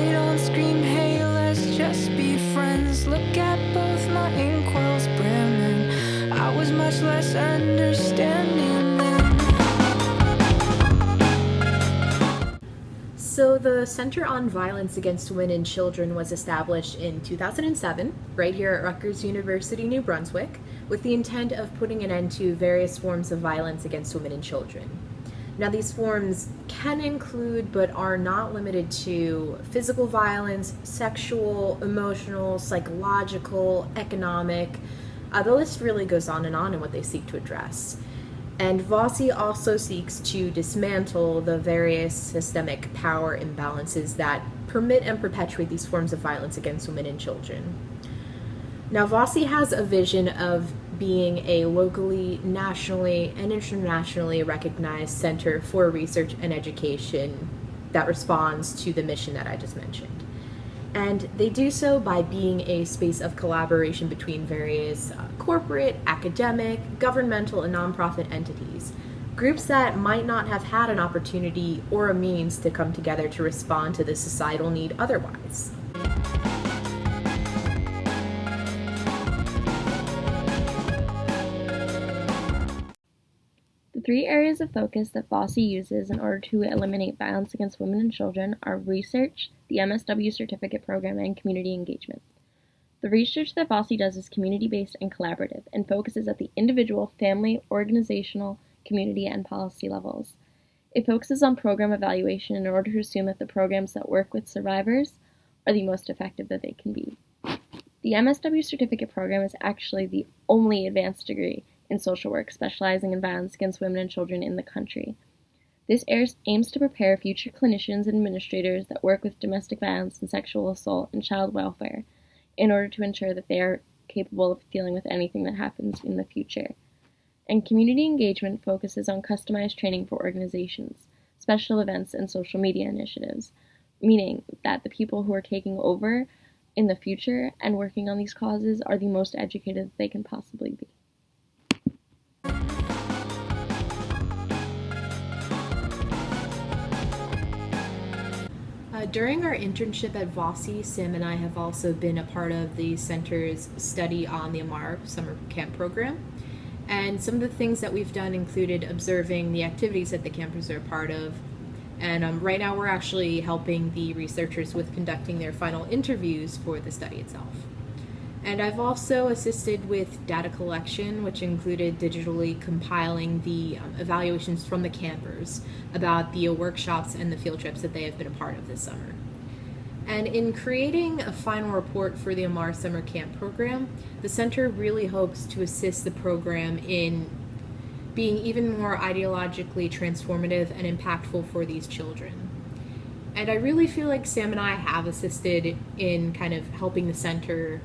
They don't scream, hey, let's just be friends. Look at both my inkwells brimming. I was much less understanding then. So the Center on Violence Against Women and Children was established in 2007, right here at Rutgers University, New Brunswick, with the intent of putting an end to various forms of violence against women and children. Now, these forms can include, but are not limited to, physical violence, sexual, emotional, psychological, economic. The list really goes on in what they seek to address. And VAWC also seeks to dismantle the various systemic power imbalances that permit and perpetuate these forms of violence against women and children. Now, VAWC has a vision of being a locally, nationally, and internationally recognized center for research and education that responds to the mission that I just mentioned. And they do so by being a space of collaboration between various corporate, academic, governmental, and nonprofit entities. Groups that might not have had an opportunity or a means to come together to respond to the societal need otherwise. The three areas of focus that VAWC uses in order to eliminate violence against women and children are research, the MSW certificate program, and community engagement. The research that VAWC does is community-based and collaborative and focuses at the individual, family, organizational, community, and policy levels. It focuses on program evaluation in order to assume that the programs that work with survivors are the most effective that they can be. The MSW certificate program is actually the only advanced degree in social work specializing in violence against women and children in the country. This aims to prepare future clinicians and administrators that work with domestic violence and sexual assault and child welfare in order to ensure that they are capable of dealing with anything that happens in the future. And community engagement focuses on customized training for organizations, special events, and social media initiatives, meaning that the people who are taking over in the future and working on these causes are the most educated that they can possibly be. During our internship at VAWC, Sam and I have also been a part of the center's study on the Amar summer camp program. And some of the things that we've done included observing the activities that the campers are a part of. And right now we're actually helping the researchers with conducting their final interviews for the study itself. And I've also assisted with data collection, which included digitally compiling the evaluations from the campers about the workshops and the field trips that they have been a part of this summer. And in creating a final report for the Amar Summer Camp program, the center really hopes to assist the program in being even more ideologically transformative and impactful for these children. And I really feel like Sam and I have assisted in kind of helping the center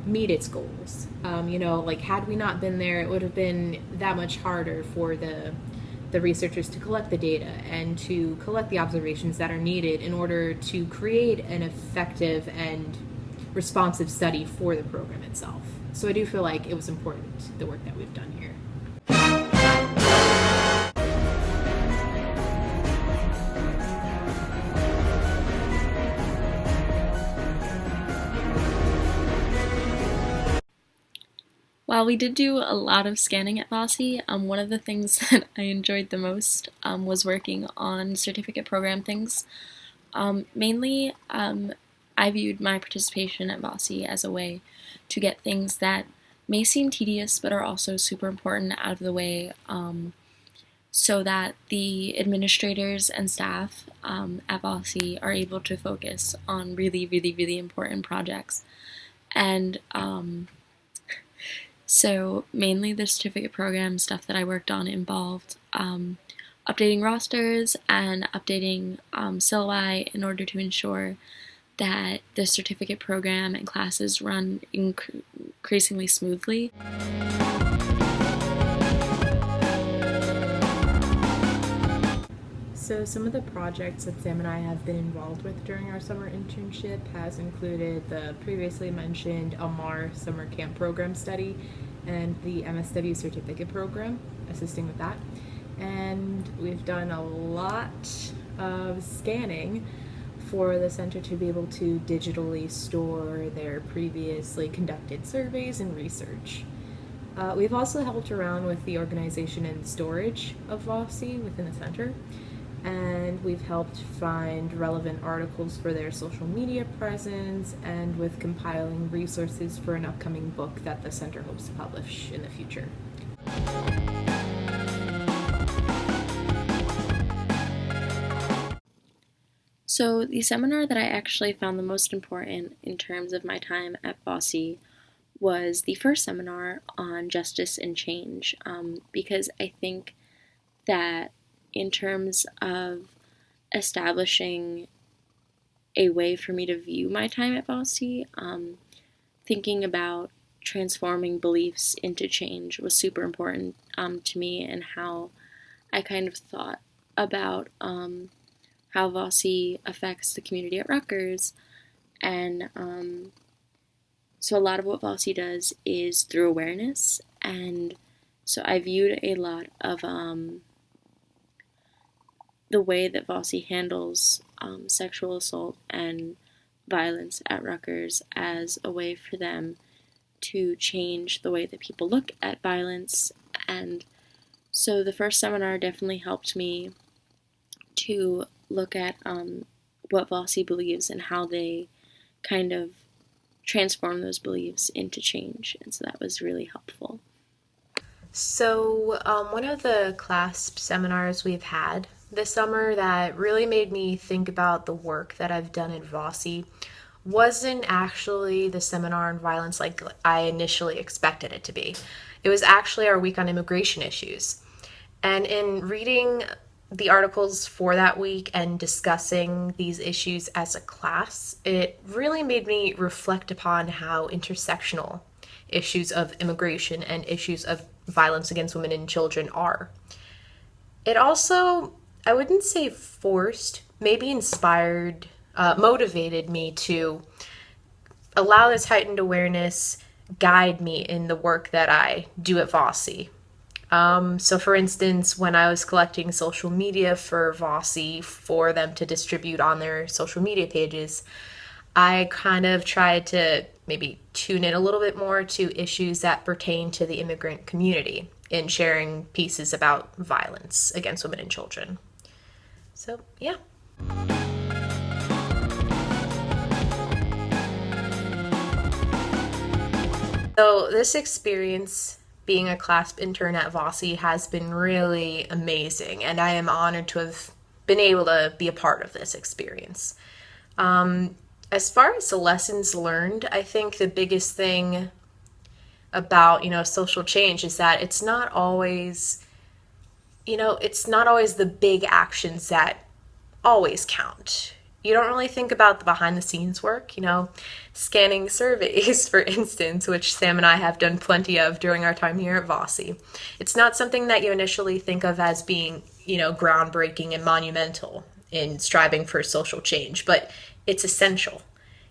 meet its goals. Had we not been there, it would have been that much harder for the researchers to collect the data and to collect the observations that are needed in order to create an effective and responsive study for the program itself. So I do feel like it was important, the work that we've done here. While we did do a lot of scanning at VAWC, one of the things that I enjoyed the most was working on certificate program things. Mainly, I viewed my participation at VAWC as a way to get things that may seem tedious but are also super important out of the way, so that the administrators and staff at VAWC are able to focus on really, really, really important projects. And so mainly the certificate program stuff that I worked on involved updating rosters and updating syllabi in order to ensure that the certificate program and classes run increasingly smoothly. So some of the projects that Sam and I have been involved with during our summer internship has included the previously mentioned Amar Summer Camp Program study and the MSW certificate program, assisting with that. And we've done a lot of scanning for the center to be able to digitally store their previously conducted surveys and research. We've also helped around with the organization and storage of VAWC within the center, and we've helped find relevant articles for their social media presence and with compiling resources for an upcoming book that the center hopes to publish in the future. So the seminar that I actually found the most important in terms of my time at VAWC was the first seminar on justice and change, because I think that in terms of establishing a way for me to view my time at VAWC, thinking about transforming beliefs into change was super important to me, and how I kind of thought about how VAWC affects the community at Rutgers. And so a lot of what VAWC does is through awareness, and so I viewed a lot of the way that VAWC handles sexual assault and violence at Rutgers as a way for them to change the way that people look at violence. And so the first seminar definitely helped me to look at what VAWC believes and how they kind of transform those beliefs into change. And so that was really helpful. So, one of the CLASP seminars we've had this summer that really made me think about the work that I've done at VAWC wasn't actually the seminar on violence like I initially expected it to be. It was actually our week on immigration issues. And in reading the articles for that week and discussing these issues as a class, it really made me reflect upon how intersectional issues of immigration and issues of violence against women and children are. It also, I wouldn't say forced, maybe inspired, motivated me to allow this heightened awareness guide me in the work that I do at VAWC. So for instance, when I was collecting social media for VAWC for them to distribute on their social media pages, I kind of tried to maybe tune in a little bit more to issues that pertain to the immigrant community in sharing pieces about violence against women and children. So, yeah. So this experience being a CLASP intern at VAWC has been really amazing, and I am honored to have been able to be a part of this experience. As far as the lessons learned, I think the biggest thing about, social change is that it's not always, it's not always the big actions that always count. You don't really think about the behind the scenes work, scanning surveys, for instance, which Sam and I have done plenty of during our time here at VAWC. It's not something that you initially think of as being, groundbreaking and monumental in striving for social change, but it's essential.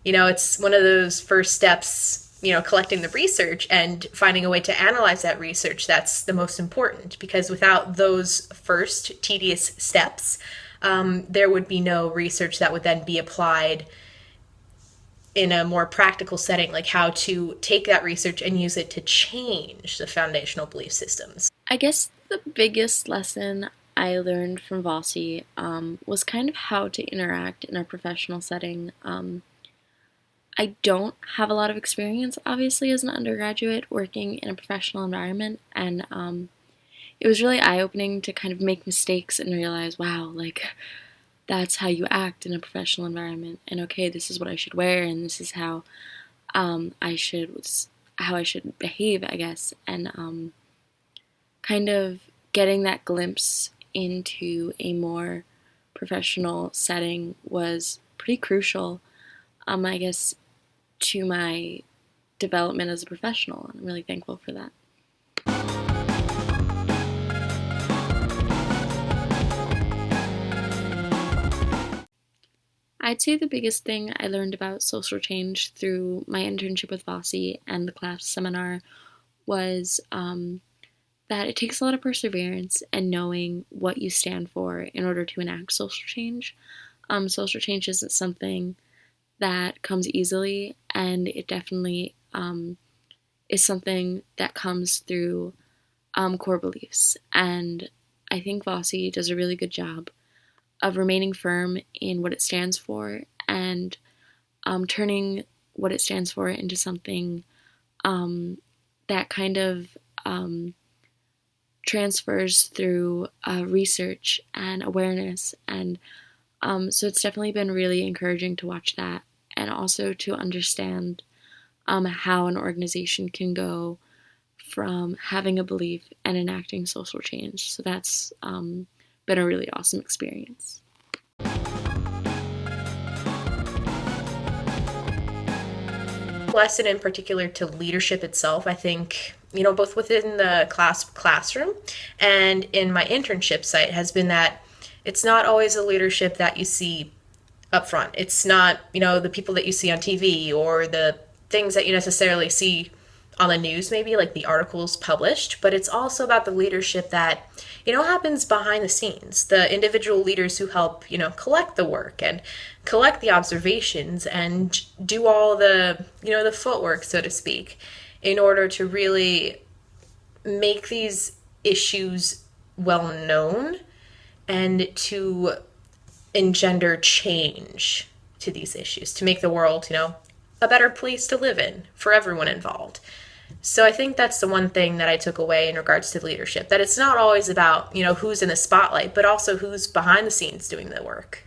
It's one of those first steps, collecting the research and finding a way to analyze that research that's the most important, because without those first tedious steps, there would be no research that would then be applied in a more practical setting, like how to take that research and use it to change the foundational belief systems. I guess the biggest lesson I learned from VAWC was kind of how to interact in a professional setting. I don't have a lot of experience, obviously, as an undergraduate working in a professional environment, and it was really eye-opening to kind of make mistakes and realize, wow, that's how you act in a professional environment, and okay, this is what I should wear, and this is how I should behave, I guess, and kind of getting that glimpse into a more professional setting was pretty crucial, I guess, to my development as a professional, and I'm really thankful for that. I'd say the biggest thing I learned about social change through my internship with VAWC and the CLASP seminar was that it takes a lot of perseverance and knowing what you stand for in order to enact social change. social change isn't something that comes easily, and it definitely is something that comes through core beliefs. And I think VAWC does a really good job of remaining firm in what it stands for and turning what it stands for into something that kind of transfers through research and awareness. And so it's definitely been really encouraging to watch that, and also to understand how an organization can go from having a belief and enacting social change. So that's been a really awesome experience. Lesson in particular to leadership itself, I think, both within the classroom and in my internship site, has been that it's not always a leadership that you see up front. It's not, the people that you see on TV or the things that you necessarily see on the news, maybe like the articles published, but it's also about the leadership that, happens behind the scenes, the individual leaders who help, collect the work and collect the observations and do all the, the footwork, so to speak, in order to really make these issues well known and to engender change to these issues, to make the world, a better place to live in for everyone involved. So I think that's the one thing that I took away in regards to leadership, that it's not always about, who's in the spotlight, but also who's behind the scenes doing the work.